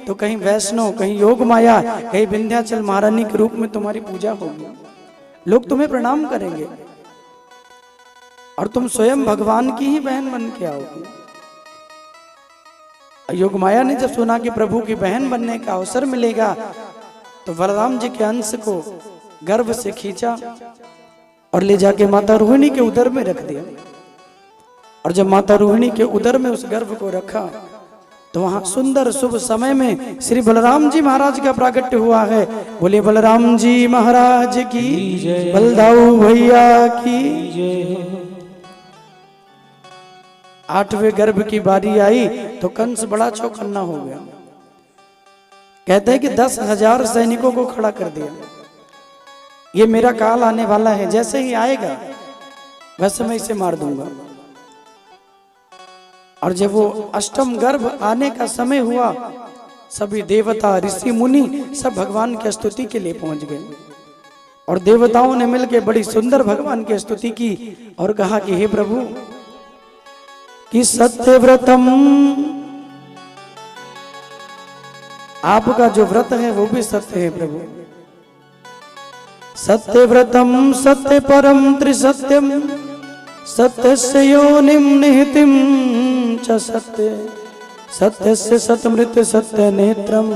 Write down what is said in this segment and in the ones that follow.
तो कहीं वैष्णव, कहीं योग माया, कहीं विंध्याचल महारानी के रूप में तुम्हारी पूजा होगी। लोग तुम्हें प्रणाम करेंगे और तुम स्वयं भगवान की ही बहन बन के आओगी। योग माया ने जब सुना कि प्रभु की बहन बनने का अवसर मिलेगा तो बलराम जी के अंश को गर्भ से खींचा और ले जाके माता रोहिणी के उदर में रख दिया। और जब माता रोहिणी के उदर में उस गर्भ को रखा तो वहां सुंदर शुभ समय में श्री बलराम जी महाराज का प्राकट्य हुआ है। बोले बलराम जी महाराज की जय, बलदाऊ भैया की जय। 8वें गर्भ की बारी आई तो कंस बड़ा चौकन्ना हो गया। कहते हैं कि 10,000 सैनिकों को खड़ा कर दिया। ये मेरा काल आने वाला है, जैसे ही आएगा वैसे मैं इसे मार दूंगा। और जब वो अष्टम गर्भ आने का समय हुआ, सभी देवता ऋषि मुनि सब भगवान की स्तुति के लिए पहुंच गए। और देवताओं ने मिलकर बड़ी सुंदर भगवान की स्तुति की और कहा कि हे प्रभु कि सत्यव्रतम, आपका जो व्रत है वो भी सत्य है प्रभु। सत्यव्रतम सत्य परम त्रिसत्यम, सत्यस्य योनिम निहितिम च सत्य, सत्यस्य सतमृत्य सत्य नेत्रम,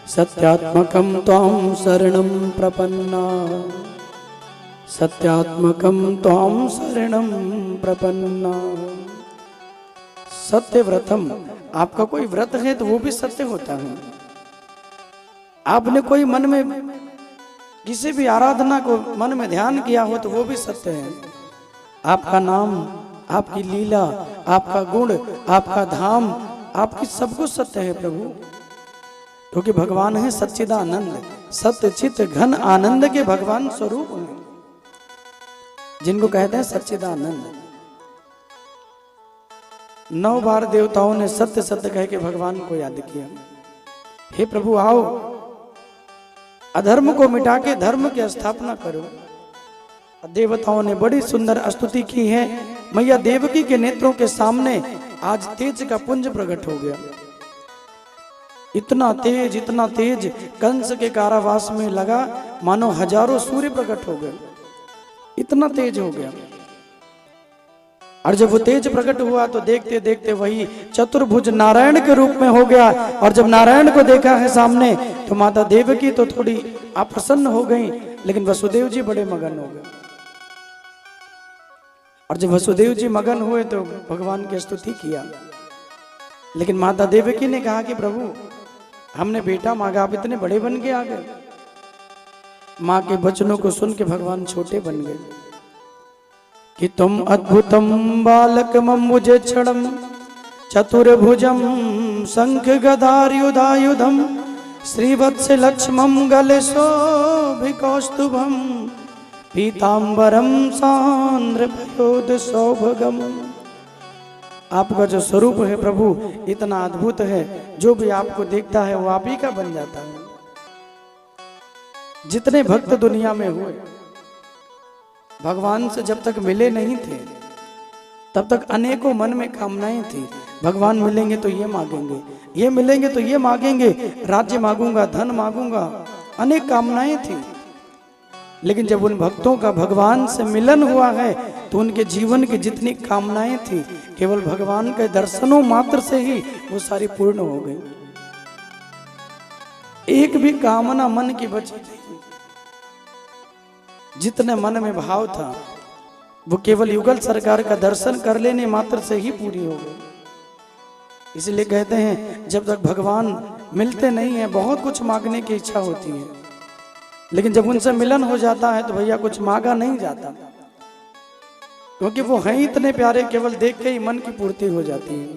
सत्यात्मकम त्वां शरणं प्रपन्ना, सत्यात्मकम त्वां शरणं प्रपन्ना। सत्यव्रतम, आपका कोई व्रत है तो वो भी सत्य होता है। आपने कोई मन में किसी भी आराधना को मन में ध्यान किया हो तो वो भी सत्य है। आपका नाम, आपकी लीला, आपका गुण, आपका धाम, आपकी सब कुछ सत्य है प्रभु। क्योंकि भगवान है सच्चिदानंद, सत्य चित घन आनंद के भगवान स्वरूप हैं, जिनको कहते हैं सच्चिदानंद। 9 बार देवताओं ने सत्य सत्य कह के भगवान को याद किया। हे प्रभु आओ, अधर्म को मिटा के धर्म की स्थापना करो। देवताओं ने बड़ी सुंदर स्तुति की है। मैया देवकी के नेत्रों के सामने आज तेज का पुंज प्रकट हो गया। इतना तेज कंस के कारावास में लगा मानो हजारों सूर्य प्रकट हो गए। इतना तेज हो गया। और जब वो तेज प्रकट हुआ तो देखते देखते वही चतुर्भुज नारायण के रूप में हो गया। और जब नारायण को देखा है सामने तो माता देवकी तो थोड़ी अप्रसन्न हो गई, लेकिन वसुदेव जी बड़े मगन हो गए। और जब वसुदेव जी मगन हुए तो भगवान की स्तुति किया। लेकिन माता देवकी ने कहा कि प्रभु हमने बेटा मांगा, आप इतने बड़े बन के आ गए। माँ के वचनों को सुन के भगवान छोटे बन गए कि तुम अद्भुतम बालकमं मुझे क्षणम चतुर्भुजम शंख गदायुधायुधम श्रीवत्स लक्ष्मम गले शोभिकौस्तुभम पीतांबरम सांद्र पयोद सौभगम। आपका जो स्वरूप है प्रभु इतना अद्भुत है, जो भी आपको देखता है वो आप ही का बन जाता है। जितने भक्त दुनिया में हुए भगवान से जब तक मिले नहीं थे तब तक अनेकों मन में कामनाएं थी। भगवान मिलेंगे तो ये मांगेंगे, ये मिलेंगे तो ये मांगेंगे, राज्य मांगूंगा, धन मांगूंगा, अनेक कामनाएं थी। लेकिन जब उन भक्तों का भगवान से मिलन हुआ है तो उनके जीवन की जितनी कामनाएं थी केवल भगवान के दर्शनों मात्र से ही वो सारी पूर्ण हो गई। एक भी कामना मन की बची नहीं। जितने मन में भाव था वो केवल युगल सरकार का दर्शन कर लेने मात्र से ही पूरी हो गई। इसलिए कहते हैं जब तक भगवान मिलते नहीं है बहुत कुछ मांगने की इच्छा होती है, लेकिन जब उनसे मिलन हो जाता है तो भैया कुछ मांगा नहीं जाता, क्योंकि वो हैं इतने प्यारे, केवल देख के ही मन की पूर्ति हो जाती है।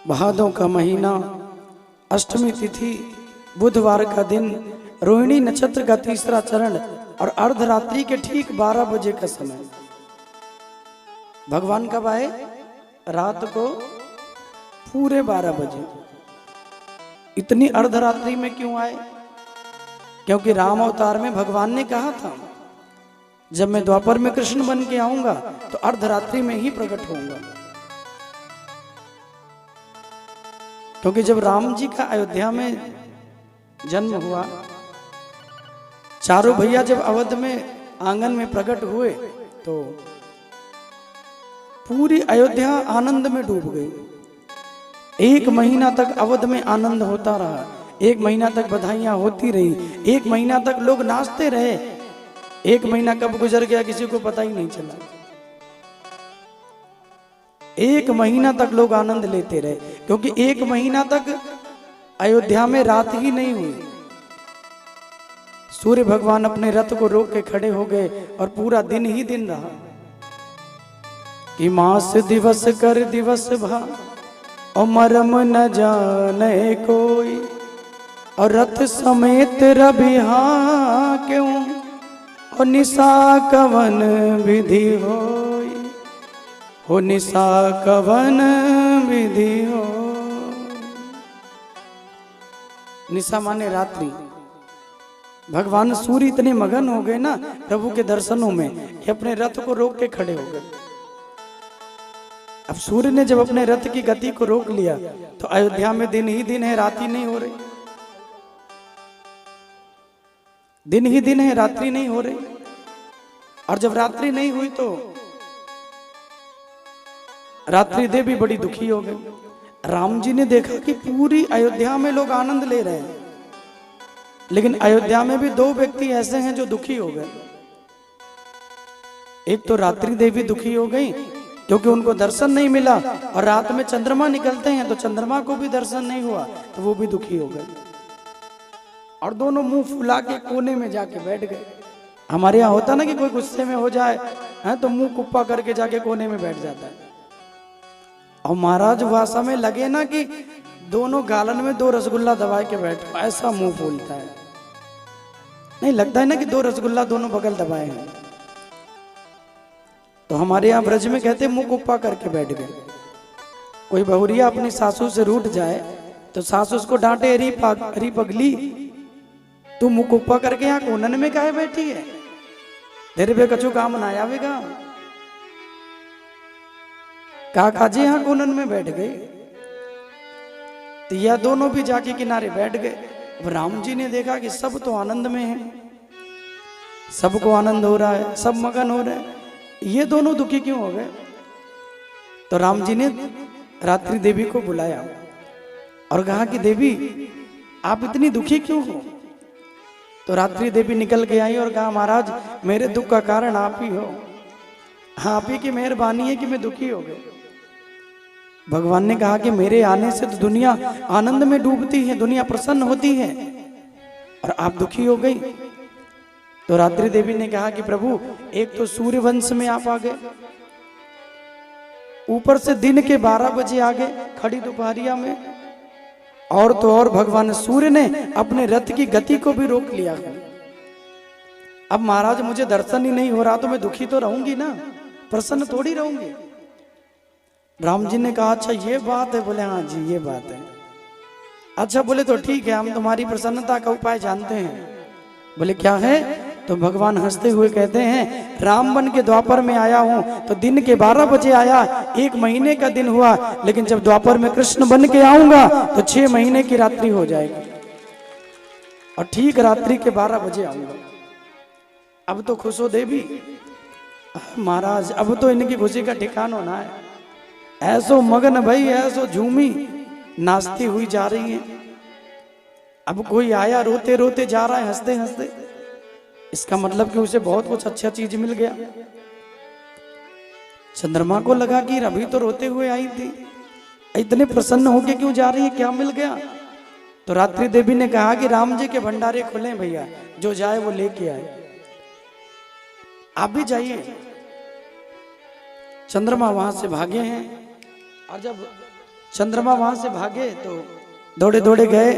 भादों का महीना, अष्टमी तिथि, बुधवार का दिन, रोहिणी नक्षत्र का 3रा चरण और अर्धरात्रि के ठीक 12 बजे का समय। भगवान कब आए? रात को पूरे 12 बजे। इतनी अर्धरात्रि में क्यों आए? क्योंकि राम अवतार में भगवान ने कहा था जब मैं द्वापर में कृष्ण बन के आऊंगा तो अर्धरात्रि में ही प्रकट होऊंगा। क्योंकि जब राम जी का अयोध्या में जन्म हुआ, चारों भैया जब अवध में आंगन में प्रकट हुए तो पूरी अयोध्या आनंद में डूब गई। 1 महीना तक अवध में आनंद होता रहा, 1 महीना तक बधाइयां होती रही, 1 महीना तक लोग नाचते रहे। 1 महीना कब गुजर गया किसी को पता ही नहीं चला। 1 महीना तक लोग आनंद लेते रहे, क्योंकि 1 महीना तक अयोध्या में रात ही नहीं हुई। सूर्य भगवान अपने रथ को रोक के खड़े हो गए और पूरा दिन ही दिन रहा कि मास दिवस कर दिवस भा और मरम न जाने कोई, और रथ समेत रबिहा क्यों और निशा कवन विधि होई, हो निशा कवन विधि हो। निशा माने रात्रि। भगवान सूर्य इतने मगन हो गए ना प्रभु के दर्शनों में कि अपने रथ को रोक के खड़े हो गए। अब सूर्य ने जब अपने रथ की गति को रोक लिया तो अयोध्या में दिन ही दिन है, रात ही नहीं हो रही। दिन ही दिन है, रात्रि नहीं हो रही। और जब रात्रि नहीं हुई तो रात्रि देवी बड़ी दुखी हो गई। राम जी ने देखा कि पूरी अयोध्या में लोग आनंद ले रहे हैं, लेकिन अयोध्या में भी 2 व्यक्ति ऐसे हैं जो दुखी हो गए। एक तो रात्रि देवी दुखी हो गई क्योंकि उनको दर्शन नहीं मिला, और रात में चंद्रमा निकलते हैं तो चंद्रमा को भी दर्शन नहीं हुआ तो वो भी दुखी हो गए। और दोनों मुंह फुला के कोने में जाके बैठ गए। हमारे यहाँ होता ना कि कोई गुस्से में हो जाए है तो मुंह कुप्पा करके जाके कोने में बैठ जाता है। और महाराज भाषा में लगे ना कि दोनों गालन में 2 रसगुल्ला दबाए के बैठ, ऐसा मुंह फूलता है। नहीं लगता है ना कि 2 रसगुल्ला दोनों बगल दबाए हैं। तो हमारे यहाँ ब्रज में कहते मुंह कुप्पा करके बैठ गए। कोई बहुरिया अपनी सासू से रूठ जाए तो सासू उसको डांटे, अरी पगली तू मुंह कुप्पा करके यहाँ कोनन में काहे बैठी है, तेरे पे कछु काम ना आवेगा। काकाजी यहाँ कोनन में बैठ गए तो यह दोनों भी जाके किनारे बैठ गए। अब राम जी ने देखा कि सब तो आनंद में हैं, सबको आनंद हो रहा है, सब मगन हो रहे हैं, ये दोनों दुखी क्यों हो गए। तो राम जी ने रात्रि देवी को बुलाया और कहा कि देवी आप इतनी दुखी क्यों हो। तो रात्रि देवी निकल के आई और कहा महाराज मेरे दुख का कारण आप ही हो, आप ही की मेहरबानी है कि मैं दुखी हो गई। भगवान ने कहा कि मेरे आने से तो दुनिया आनंद में डूबती है, दुनिया प्रसन्न होती है, और आप दुखी हो गई। तो रात्रि देवी ने कहा कि प्रभु एक तो सूर्य वंश में आप आ गए, ऊपर से दिन के 12 बजे आ गए खड़ी दोपहरिया में, और तो और भगवान सूर्य ने अपने रथ की गति को भी रोक लिया है। अब महाराज मुझे दर्शन ही नहीं हो रहा तो मैं दुखी तो रहूंगी ना, प्रसन्न थोड़ी रहूंगी। राम जी ने कहा अच्छा ये बात है। बोले हाँ जी ये बात है। अच्छा बोले तो ठीक है, हम तुम्हारी प्रसन्नता का उपाय जानते हैं। बोले क्या है। तो भगवान हंसते हुए कहते हैं राम बन के द्वापर में आया हूं तो दिन के 12 बजे आया, 1 महीने का दिन हुआ, लेकिन जब द्वापर में कृष्ण बन के आऊंगा तो 6 महीने की रात्रि हो जाएगी, और ठीक रात्रि के 12 बजे आऊंगा। अब तो खुश हो देवी महाराज, अब तो इनकी खुशी का ठिकान होना है। ऐसो मगन भाई, ऐसो झूमी नाचती हुई जा रही है। अब कोई आया रोते रोते जा रहा है, हंसते हंसते, इसका मतलब कि उसे बहुत कुछ अच्छा चीज मिल गया। चंद्रमा को लगा कि अभी तो रोते हुए आई थी, इतने प्रसन्न होके क्यों जा रही है, क्या मिल गया। तो रात्रि देवी ने कहा कि राम जी के भंडारे खुले भैया, जो जाए वो लेके आए, आप भी जाइए। चंद्रमा वहां से भागे हैं, और जब चंद्रमा वहां से भागे तो दौड़े दौड़े गए,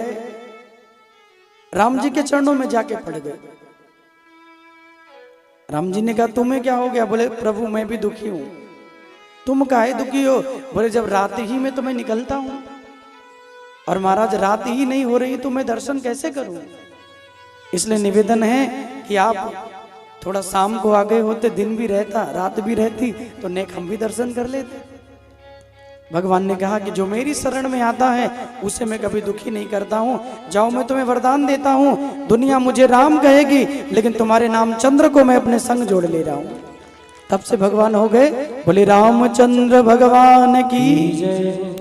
राम जी के चरणों में जाके पड़ गए। राम जी ने कहा तुम्हें क्या हो गया। बोले प्रभु मैं भी दुखी हूं। तुम काहे दुखी हो। बोले जब रात ही में तो मैं निकलता हूं, और महाराज रात ही नहीं हो रही तो मैं दर्शन कैसे करूं। इसलिए निवेदन है कि आप थोड़ा शाम को आ गए होते, दिन भी रहता रात भी रहती तो नेक हम भी दर्शन कर लेते। भगवान ने कहा कि जो मेरी शरण में आता है उसे मैं कभी दुखी नहीं करता हूँ। जाओ मैं तुम्हें वरदान देता हूँ, दुनिया मुझे राम कहेगी लेकिन तुम्हारे नाम चंद्र को मैं अपने संग जोड़ ले रहा हूँ। तब से भगवान हो गए, बोले रामचंद्र भगवान की जय।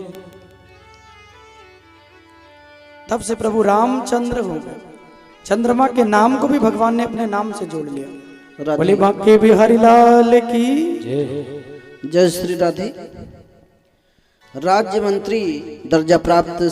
तब से प्रभु रामचंद्र हो गए। चंद्रमा के नाम को भी भगवान ने अपने नाम से जोड़ लिया। बोले बांके बिहारी लाल की जय। श्री राधे। राज्य मंत्री दर्जा प्राप्त